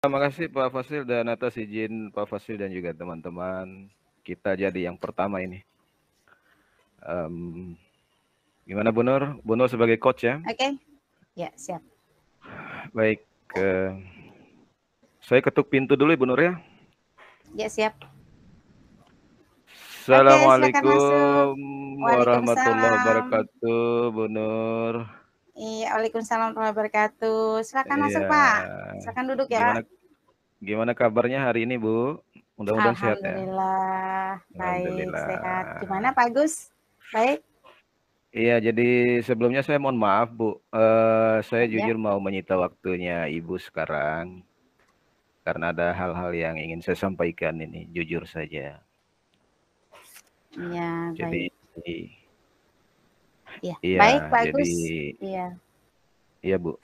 Terima kasih Pak Fasil dan atas izin Pak Fasil dan juga teman-teman kita jadi yang pertama ini. Gimana Bu Nur? Bu Nur sebagai coach ya? Oke, ya siap. Baik, saya ketuk pintu dulu Bu Nur ya. Ya siap. Oke, silakan masuk. Assalamualaikum warahmatullahi Waalaikumsalam. wabarakatuh Bu Nur. Iya, waalaikumsalam warahmatullahi wabarakatuh. Silakan masuk Iya, Pak. Silakan duduk ya Pak. gimana gimana kabarnya hari ini Bu? Mudah-mudahan sehat ya. Alhamdulillah, baik, sehat. Gimana Alhamdulillah. Pak Agus? Baik? Iya, jadi sebelumnya saya mohon maaf Bu, saya Ya, jujur mau menyita waktunya Ibu sekarang karena ada hal-hal yang ingin saya sampaikan ini, jujur saja. iya, Jadi, baik. Iya, iya, baik Pak jadi Agus. Iya. iya Bu.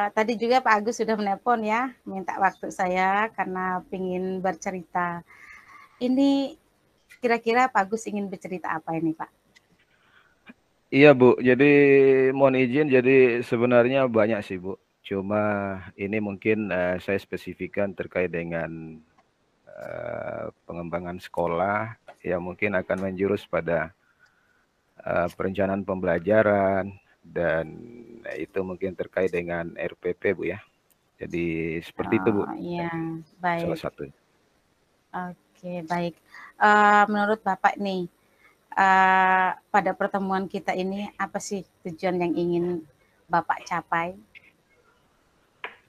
Tadi juga Pak Agus sudah menelpon ya, minta waktu saya karena ingin bercerita. Ini kira-kira Pak Agus ingin bercerita apa ini Pak? Iya Bu, jadi mohon izin, jadi sebenarnya banyak sih Bu. Cuma ini mungkin saya spesifikkan terkait dengan pengembangan sekolah yang mungkin akan menjurus pada perencanaan pembelajaran dan itu mungkin terkait dengan RPP Bu ya. Jadi seperti itu Bu. Oh iya, Salah baik. satu. Oke, baik. Menurut Bapak nih, pada pertemuan kita ini apa sih tujuan yang ingin Bapak capai?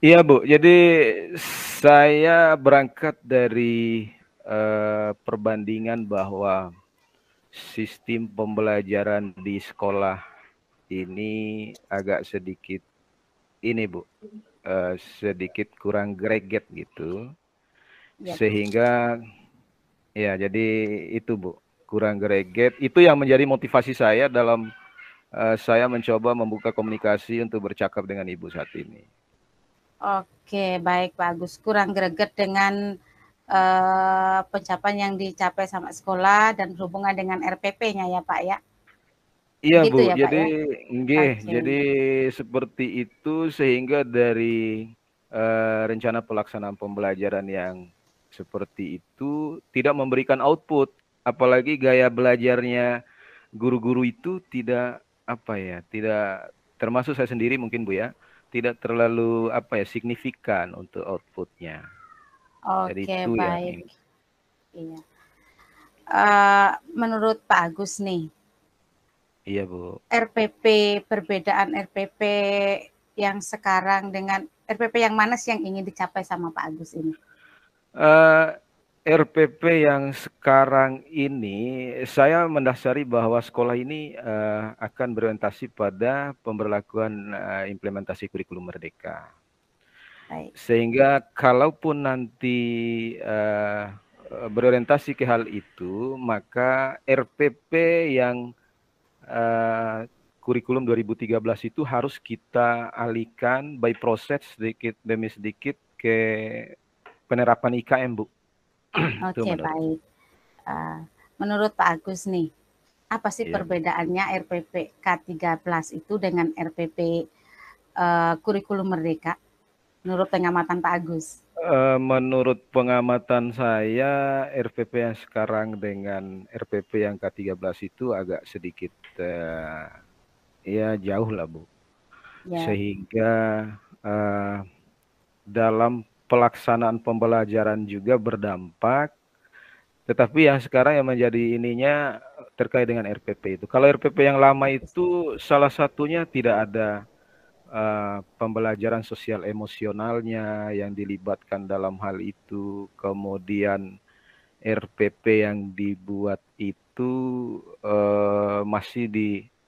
Iya Bu, jadi saya berangkat dari perbandingan bahwa sistem pembelajaran di sekolah ini agak sedikit ini Bu, sedikit kurang greget gitu, Ya, sehingga ya jadi itu Bu, kurang greget. Itu yang menjadi motivasi saya dalam saya mencoba membuka komunikasi untuk bercakap dengan Ibu saat ini. oke, baik Pak Agus. Kurang greget dengan pencapaian yang dicapai sama sekolah dan berhubungan dengan RPP-nya ya Pak ya? Iya Begitu Bu, ya Pak jadi ya? nggih, Oke, jadi seperti itu sehingga dari rencana pelaksanaan pembelajaran yang seperti itu tidak memberikan output, apalagi gaya belajarnya guru-guru itu tidak apa ya, tidak termasuk saya sendiri mungkin Bu ya, tidak terlalu apa ya signifikan untuk outputnya. Jadi oke, itu yang baik. ini. Iya. Menurut Pak Agus nih, Iya Bu. RPP, perbedaan RPP yang sekarang dengan RPP yang mana sih yang ingin dicapai sama Pak Agus ini? Eh, RPP yang sekarang ini, saya mendasari bahwa sekolah ini akan berorientasi pada pemberlakuan implementasi kurikulum merdeka. Baik. Sehingga kalaupun nanti berorientasi ke hal itu, maka RPP yang kurikulum 2013 itu harus kita alihkan by proses sedikit demi sedikit ke penerapan IKM, Bu. Itu Oke, menurut. baik. Uh, menurut Pak Agus nih, apa sih Iya, Bu. perbedaannya RPP K13 itu dengan RPP kurikulum merdeka? Menurut pengamatan Pak Agus. Menurut pengamatan saya, RPP yang sekarang dengan RPP yang K13 itu agak sedikit ya jauh lah Bu. Ya, Sehingga eh, dalam pelaksanaan pembelajaran juga berdampak. Tetapi yang sekarang yang menjadi ininya terkait dengan RPP itu. Kalau RPP yang lama itu salah satunya tidak ada pembelajaran sosial emosionalnya yang dilibatkan dalam hal itu, kemudian RPP yang dibuat itu masih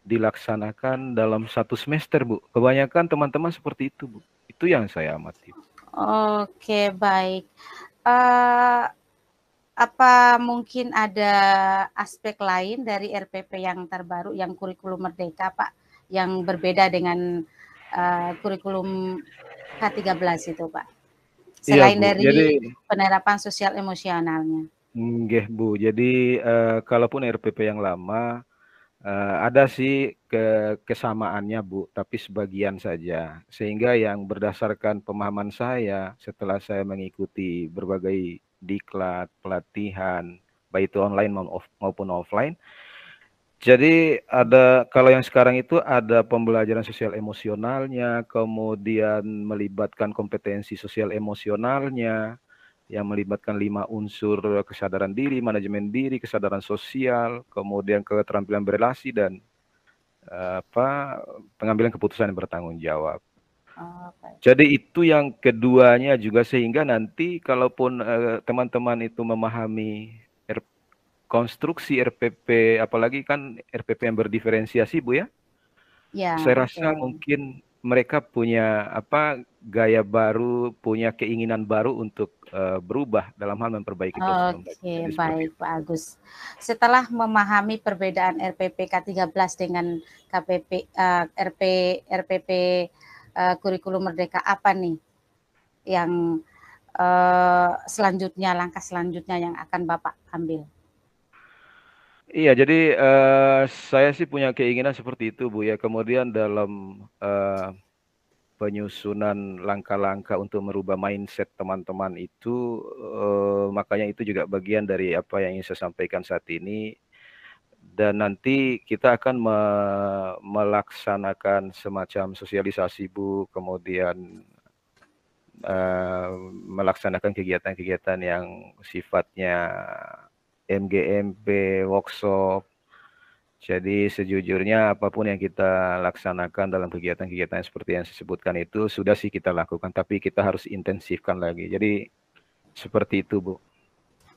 dilaksanakan dalam satu semester, Bu. Kebanyakan teman-teman seperti itu, Bu. Itu yang saya amati. oke, baik. Uh, apa mungkin ada aspek lain dari RPP yang terbaru, yang kurikulum merdeka, Pak, yang berbeda dengan kurikulum K13 itu, Pak? Iya, Selain Bu. Jadi dari penerapan sosial emosionalnya. nggih, Bu. Jadi kalaupun RPP yang lama Ada sih kesamaannya Bu, tapi sebagian saja. Sehingga yang berdasarkan pemahaman saya setelah saya mengikuti berbagai diklat, pelatihan, baik itu online maupun offline. Jadi ada kalau yang sekarang itu ada pembelajaran sosial emosionalnya, kemudian melibatkan kompetensi sosial emosionalnya, yang melibatkan 5 unsur kesadaran diri, kesadaran sosial, kemudian keterampilan berelasi dan pengambilan keputusan yang bertanggung jawab. Baik. Jadi itu yang keduanya juga sehingga nanti kalaupun teman-teman itu memahami konstruksi RPP, apalagi kan RPP yang berdiferensiasi Bu ya, Ya, saya rasa betul. mungkin mereka punya gaya baru, punya keinginan baru untuk berubah dalam hal memperbaiki proses pembelajaran. Oke, Jadi seperti baik itu. Pak Agus. Setelah memahami perbedaan RPP K13 dengan KPP RPP Kurikulum Merdeka, apa nih yang selanjutnya, langkah selanjutnya yang akan Bapak ambil? Iya, jadi saya sih punya keinginan seperti itu Bu ya. Kemudian dalam penyusunan langkah-langkah untuk merubah mindset teman-teman itu, makanya itu juga bagian dari apa yang ingin saya sampaikan saat ini. Dan nanti kita akan melaksanakan semacam sosialisasi Bu, kemudian melaksanakan kegiatan-kegiatan yang sifatnya MGMP, workshop. Jadi sejujurnya apapun yang kita laksanakan dalam kegiatan-kegiatan seperti yang saya sebutkan itu sudah sih kita lakukan, tapi kita harus intensifkan lagi. Jadi seperti itu, Bu.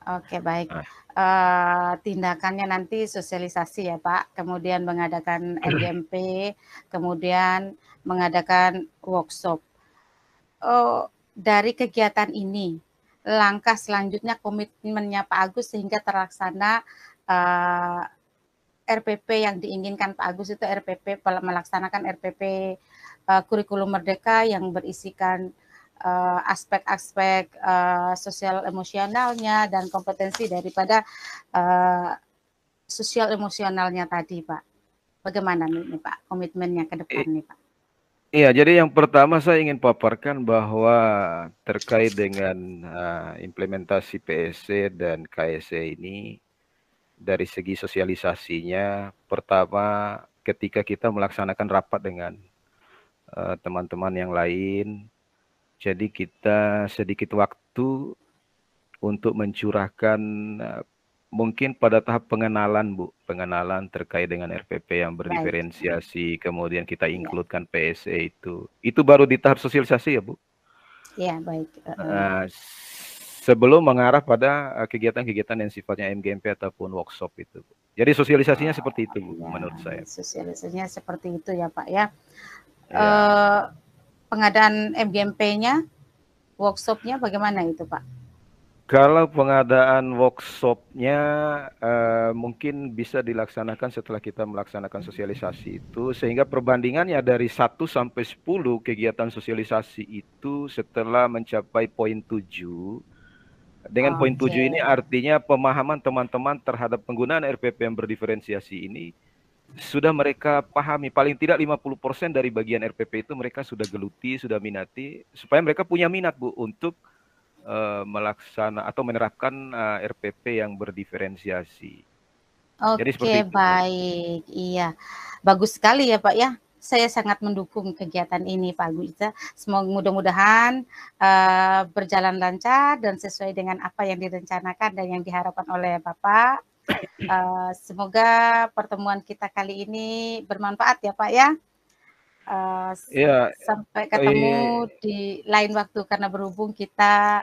Oke, baik. Nah, Tindakannya nanti sosialisasi ya Pak, kemudian mengadakan MGMP, kemudian mengadakan workshop. Dari kegiatan ini, langkah selanjutnya komitmennya Pak Agus sehingga terlaksana RPP yang diinginkan Pak Agus itu RPP melaksanakan RPP Kurikulum Merdeka yang berisikan aspek-aspek sosial emosionalnya dan kompetensi daripada sosial emosionalnya tadi Pak. Bagaimana nih Pak komitmennya ke depan nih Pak? iya, jadi yang pertama saya ingin paparkan bahwa terkait dengan implementasi PSC dan KSC ini dari segi sosialisasinya, pertama ketika kita melaksanakan rapat dengan teman-teman yang lain, jadi kita sedikit waktu untuk mencurahkan mungkin pada tahap pengenalan Bu, pengenalan terkait dengan RPP yang Baik. berdiferensiasi, kemudian kita Ya. includekan PSE itu. Itu baru di tahap sosialisasi ya Bu? Ya, baik. Sebelum mengarah pada kegiatan-kegiatan yang sifatnya MGMP ataupun workshop itu. Jadi sosialisasinya seperti itu Bu, Ya, menurut saya. sosialisasinya seperti itu ya Pak ya. Ya. Pengadaan MGMP-nya, workshop-nya bagaimana itu Pak? Kalau pengadaan workshopnya mungkin bisa dilaksanakan setelah kita melaksanakan sosialisasi itu, sehingga perbandingannya dari 1 sampai 10 kegiatan sosialisasi itu setelah mencapai poin 7. Dengan poin 7 ini Oke. artinya pemahaman teman-teman terhadap penggunaan RPP yang berdiferensiasi ini sudah mereka pahami. Paling tidak 50% dari bagian RPP itu mereka sudah geluti, sudah minati, supaya mereka punya minat Bu untuk melaksana atau menerapkan RPP yang berdiferensiasi. Jadi seperti Oke, itu, Bu. baik. Iya. Bagus sekali ya, Pak ya. Saya sangat mendukung kegiatan ini, Pak Agus. Semoga mudah-mudahan berjalan lancar dan sesuai dengan apa yang direncanakan dan yang diharapkan oleh Bapak. Semoga pertemuan kita kali ini bermanfaat ya, Pak ya. Iya, Sampai ketemu di lain waktu karena berhubung kita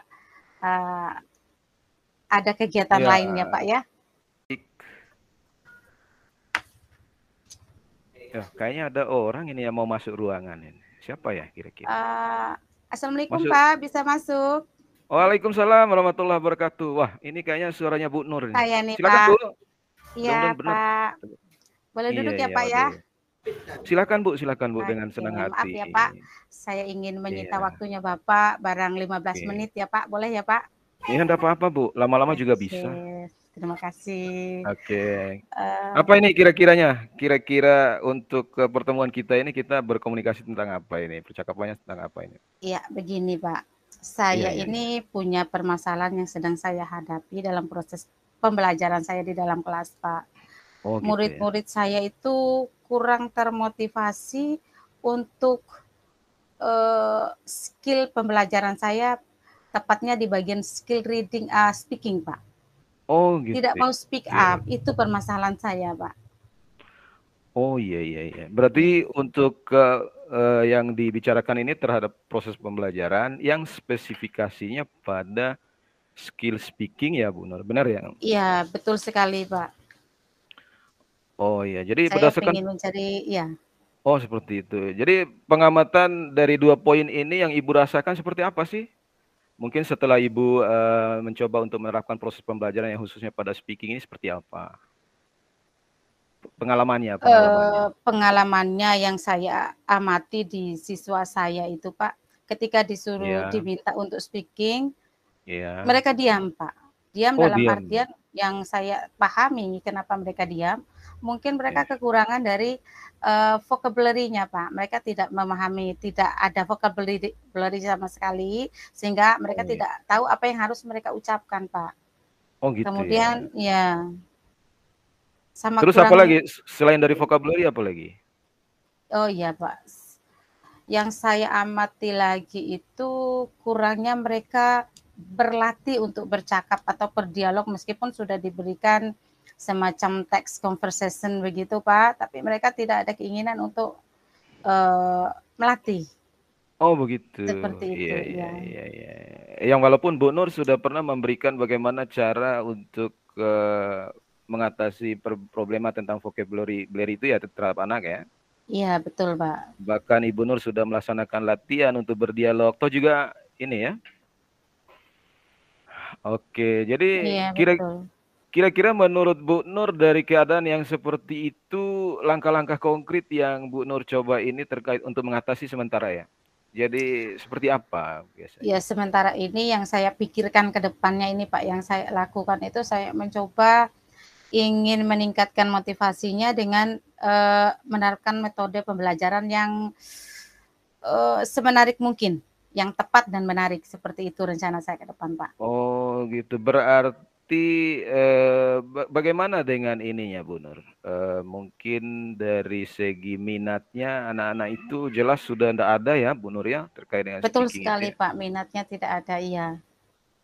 ada kegiatan iya. lain ya, Pak ya. Ya, kayaknya ada orang ini yang mau masuk ruangan ini. Siapa ya kira-kira? Assalamualaikum Masuk. Pak, bisa masuk? Waalaikumsalam warahmatullahi wabarakatuh. Wah, ini kayaknya suaranya Bu Nur ini. Saya nih Silakan Pak. Bu. Iya Mudah-mudahan benar. Pak. Boleh Iya, duduk ya iya, Pak ya? waduh. Silakan Bu dengan Oke, senang maaf hati. ya Pak. Saya ingin menyita Iya, waktunya Bapak barang 15 oke. menit ya Pak. Boleh ya Pak? Iya, enggak apa-apa Bu. Lama-lama juga Oke. bisa. Terima kasih. Oke. Uh, Apa ini kira-kiranya? Kira-kira untuk pertemuan kita ini kita berkomunikasi tentang apa ini? Percakapannya tentang apa ini? ya, begini Pak. Iya, Saya iya, iya. ini punya permasalahan yang sedang saya hadapi dalam proses pembelajaran saya di dalam kelas, Pak. Oh gitu ya. Murid-murid saya itu kurang termotivasi untuk skill pembelajaran saya, tepatnya di bagian skill reading, speaking, Pak. Oh gitu Tidak ya. mau speak Oke. up, itu permasalahan saya, Pak. Oh iya, iya, iya. Berarti Iya, untuk yang dibicarakan ini terhadap proses pembelajaran yang spesifikasinya pada skill speaking ya Bu Nur. Benar ya? iya, betul sekali, Pak. Oh iya. Jadi Saya berdasarkan ingin mencari, ya, oh seperti itu. Jadi pengamatan dari dua poin ini yang Ibu rasakan seperti apa sih? Mungkin setelah Ibu mencoba untuk menerapkan proses pembelajaran yang khususnya pada speaking ini seperti apa? Pengalamannya, pengalamannya. pengalamannya yang saya amati di siswa saya itu, Pak, ketika disuruh Iya, diminta untuk speaking, iya. mereka diam, Pak. Diam Oh, dalam diam. artian yang saya pahami kenapa mereka diam, mungkin mereka Iya. kekurangan dari vocabulary-nya, Pak. Mereka tidak memahami, tidak ada vocabulary sama sekali, sehingga mereka Oh, iya. tidak tahu apa yang harus mereka ucapkan, Pak. Oh, gitu ya. Kemudian ya, sama Terus apa kurang, lagi selain dari vocabulary apa lagi? oh iya, Pak. Yang saya amati lagi itu kurangnya mereka berlatih untuk bercakap atau berdialog meskipun sudah diberikan semacam teks conversation begitu, Pak, tapi mereka tidak ada keinginan untuk melatih Oh, begitu. seperti Iya, itu iya, ya. iya, iya. Yang walaupun Bu Nur sudah pernah memberikan bagaimana cara untuk mengatasi problema tentang vocabulary itu ya terhadap anak ya. Iya, betul, Pak. Bahkan Ibu Nur sudah melaksanakan latihan untuk berdialog. Toh juga ini ya. Oke, jadi Iya, kira betul. kira-kira menurut Bu Nur dari keadaan yang seperti itu, langkah-langkah konkret yang Bu Nur coba ini terkait untuk mengatasi sementara ya. Jadi seperti apa Ya, biasanya? sementara ini yang saya pikirkan ke depannya ini, Pak, yang saya lakukan itu saya mencoba ingin meningkatkan motivasinya dengan menerapkan metode pembelajaran yang semenarik mungkin, yang tepat dan menarik. Seperti itu rencana saya ke depan, Pak. Oh gitu. Berarti bagaimana dengan ininya Bu Nur? Mungkin dari segi minatnya anak-anak itu jelas sudah tidak ada ya Bu Nur ya terkait dengan Betul speaking itu sekali, ya. Pak. Minatnya tidak ada, iya.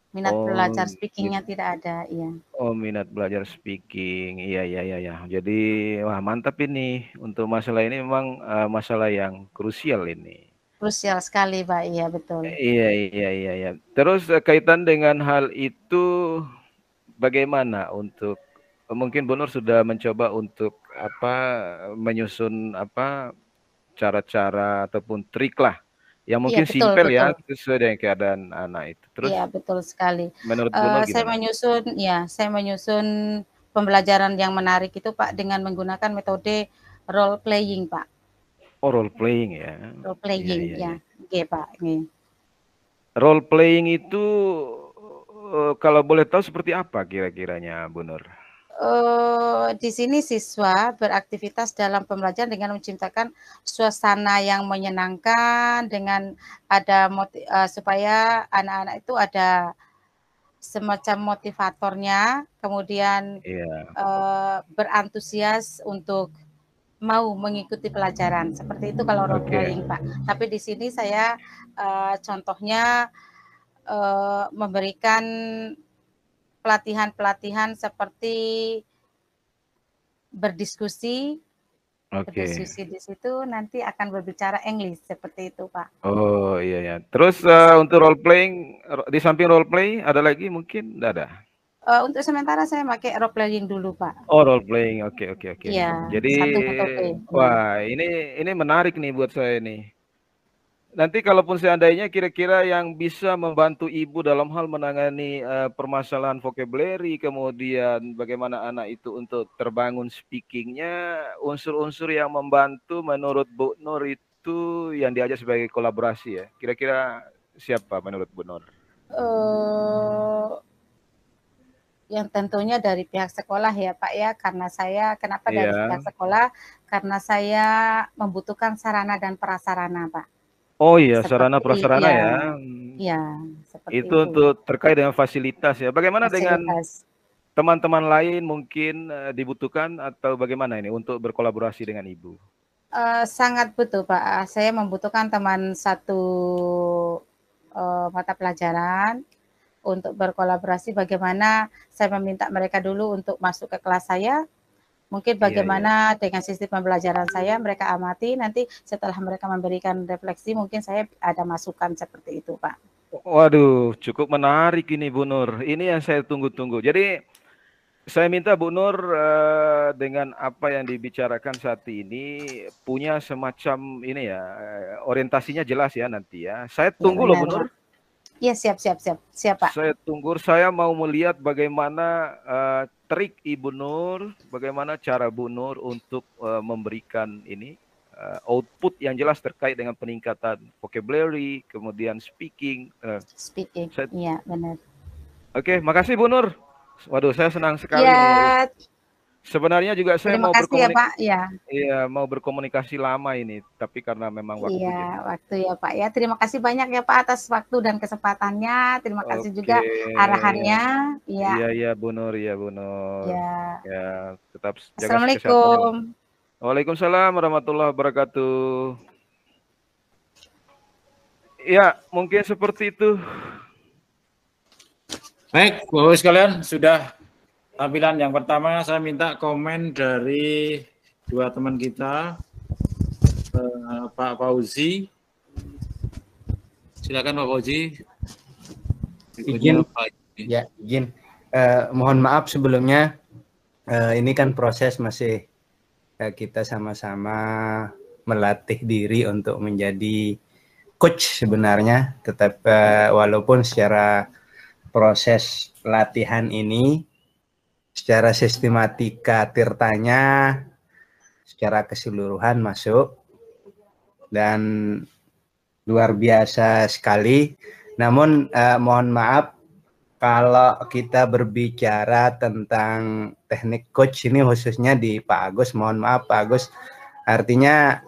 Minat Oh belajar speakingnya gitu. tidak ada, iya. Oh, minat belajar speaking. Iya, iya, iya, iya. Jadi, wah mantap ini. Untuk masalah ini memang masalah yang krusial ini. Krusial sekali, Pak. Iya, betul. Iya, iya, iya, iya. Terus kaitan dengan hal itu, bagaimana untuk mungkin Bu Nur sudah mencoba untuk apa menyusun apa cara-cara ataupun trik lah yang Iya, mungkin betul, simpel betul. ya sesuai dengan keadaan anak itu. Terus Iya, betul sekali. menurut Bu Nur Saya gimana? menyusun, ya, saya menyusun pembelajaran yang menarik itu, Pak, dengan menggunakan metode role playing, Pak. Oh, role playing ya. Role Iya, playing, iya, ya. iya. Oke, Pak. Oke. Role playing itu kalau boleh tahu seperti apa kira-kiranya, Bu Nur? Di sini siswa beraktivitas dalam pembelajaran dengan menciptakan suasana yang menyenangkan dengan ada supaya anak-anak itu ada semacam motivatornya, kemudian Iya, berantusias untuk mau mengikuti pelajaran. Seperti itu kalau role oke, playing, Pak. Tapi di sini saya contohnya memberikan pelatihan-pelatihan seperti berdiskusi, oke. berdiskusi di situ nanti akan berbicara English, seperti itu, Pak. Oh iya ya. Terus Yes. untuk role playing di samping role play ada lagi mungkin? Nggak ada. Untuk sementara saya pakai role playing dulu, Pak. Oh role playing, oke oke oke. Iya, Jadi satu metode. Iya. wah ini menarik nih buat saya nih. Nanti kalaupun seandainya kira-kira yang bisa membantu ibu dalam hal menangani permasalahan vocabulary, kemudian bagaimana anak itu untuk terbangun speakingnya, unsur-unsur yang membantu menurut Bu Nur itu yang diajak sebagai kolaborasi ya. Kira-kira siapa menurut Bu Nur? Eh, Yang tentunya dari pihak sekolah ya Pak ya, karena saya kenapa dari Iya. pihak sekolah, karena saya membutuhkan sarana dan prasarana Pak. Oh iya, sarana Seperti prasarana iya, ya. iya, seperti Itu itu, untuk terkait dengan fasilitas ya. Bagaimana dengan fasilitas. teman-teman lain mungkin dibutuhkan atau bagaimana ini untuk berkolaborasi dengan Ibu? Sangat butuh Pak, saya membutuhkan teman satu, mata pelajaran untuk berkolaborasi bagaimana saya meminta mereka dulu untuk masuk ke kelas saya, mungkin Iya, iya. bagaimana dengan sistem pembelajaran saya, mereka amati, nanti setelah mereka memberikan refleksi, mungkin saya ada masukan seperti itu, Pak. Waduh, cukup menarik ini Bu Nur. Ini yang saya tunggu-tunggu. Jadi saya minta Bu Nur dengan apa yang dibicarakan saat ini punya semacam ini ya, orientasinya jelas ya nanti ya. Saya Ya tunggu loh benar, Bu Nur. Pak. Iya, siap siap siap. Siap, Pak. Saya tunggu, saya mau melihat bagaimana trik Ibu Nur, bagaimana cara Bu Nur untuk memberikan ini output yang jelas terkait dengan peningkatan vocabulary, kemudian speaking. Speaking, Saya, iya benar. Oke, makasih Bu Nur. Waduh, saya senang sekali nih. Ya, Sebenarnya juga saya terima kasih ya, Pak. Ya. mau berkomunikasi lama ini, tapi karena memang Iya, waktu jadi. waktu ya Pak ya. Terima kasih banyak ya Pak atas waktu dan kesempatannya. Terima kasih Oke, juga arahannya. Iya, iya iya Bu Nur, iya Bu Nur. ya. Ya, tetap jaga kesehatannya. Assalamualaikum. Waalaikumsalam warahmatullahi wabarakatuh. Ya, mungkin seperti itu. Baik, Bapak sekalian, sudah tampilan yang pertama. Saya minta komen dari dua teman kita, Pak Fauzi. Silakan Pak Fauzi. Izin, ya izin. Mohon maaf sebelumnya. Ini kan proses masih kita sama-sama melatih diri untuk menjadi coach sebenarnya. Tetap walaupun secara proses latihan ini, secara sistematika tirtanya, secara keseluruhan masuk dan luar biasa sekali. Namun mohon maaf kalau kita berbicara tentang teknik coach ini khususnya di Pak Agus, mohon maaf Pak Agus, artinya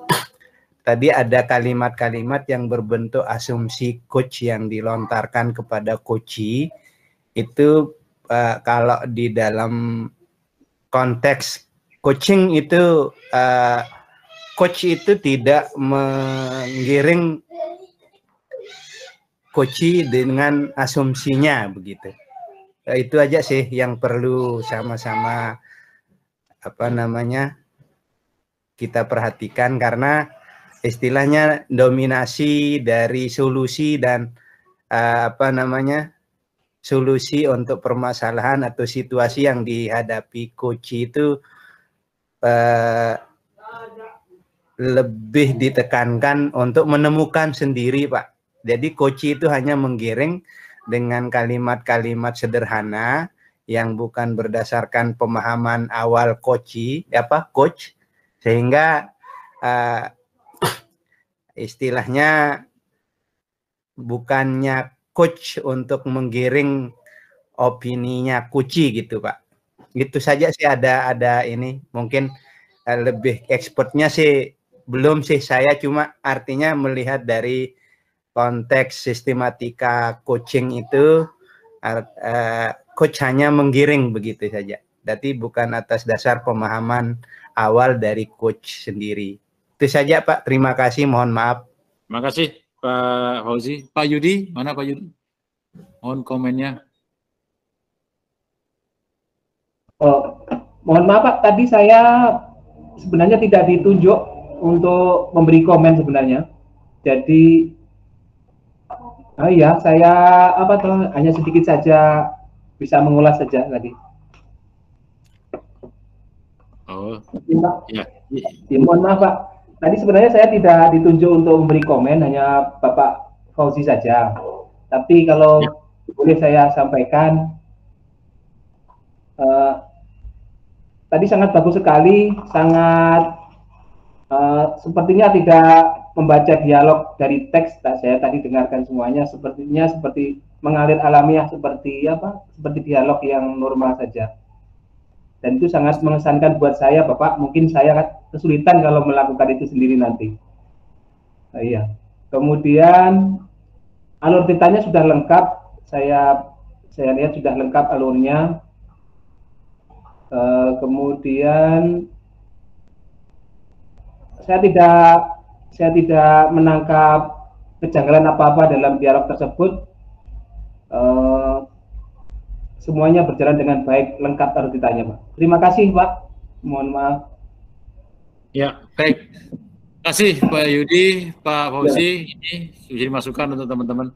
tadi ada kalimat-kalimat yang berbentuk asumsi coach yang dilontarkan kepada coachee itu kalau di dalam konteks coaching itu coach itu tidak menggiring coachee dengan asumsinya begitu. Itu aja sih yang perlu sama-sama kita perhatikan, karena istilahnya dominasi dari solusi dan solusi untuk permasalahan atau situasi yang dihadapi coachee itu lebih ditekankan untuk menemukan sendiri, Pak. Jadi coachee itu hanya menggiring dengan kalimat-kalimat sederhana yang bukan berdasarkan pemahaman awal coach, sehingga istilahnya bukannya coach untuk menggiring opininya coachee gitu, Pak. Itu saja sih, ada ini mungkin lebih expertnya sih belum sih saya, cuma artinya melihat dari konteks sistematika coaching itu coach hanya menggiring begitu saja. Jadi bukan atas dasar pemahaman awal dari coach sendiri. Itu saja Pak, terima kasih, mohon maaf. Terima kasih Pak Fauzi. Pak Yudi, mana Pak Yudi? Mohon komennya. Oh, mohon maaf Pak, tadi saya sebenarnya tidak ditunjuk untuk memberi komen sebenarnya. Jadi iya, saya hanya sedikit saja bisa mengulas saja tadi. Oh, ya. Mohon maaf Pak, tadi sebenarnya saya tidak ditunjuk untuk memberi komen, hanya Bapak Fauzi saja. Tapi kalau boleh saya sampaikan, tadi sangat bagus sekali, sangat sepertinya tidak membaca dialog dari teks, saya tadi dengarkan semuanya sepertinya seperti mengalir alamiah, seperti apa? Seperti dialog yang normal saja. Dan itu sangat mengesankan buat saya, Bapak. Mungkin saya kesulitan kalau melakukan itu sendiri nanti. Iya. Kemudian alur ceritanya sudah lengkap. Saya lihat sudah lengkap alurnya. Kemudian saya tidak menangkap kejanggalan apa-apa dalam dialog tersebut. Semuanya berjalan dengan baik, lengkap alur ceritanya, Pak. Terima kasih, Pak. Mohon maaf. Ya, baik. Terima kasih Pak Yudi, Pak Fauzi. Ini sudah masukan untuk teman-teman.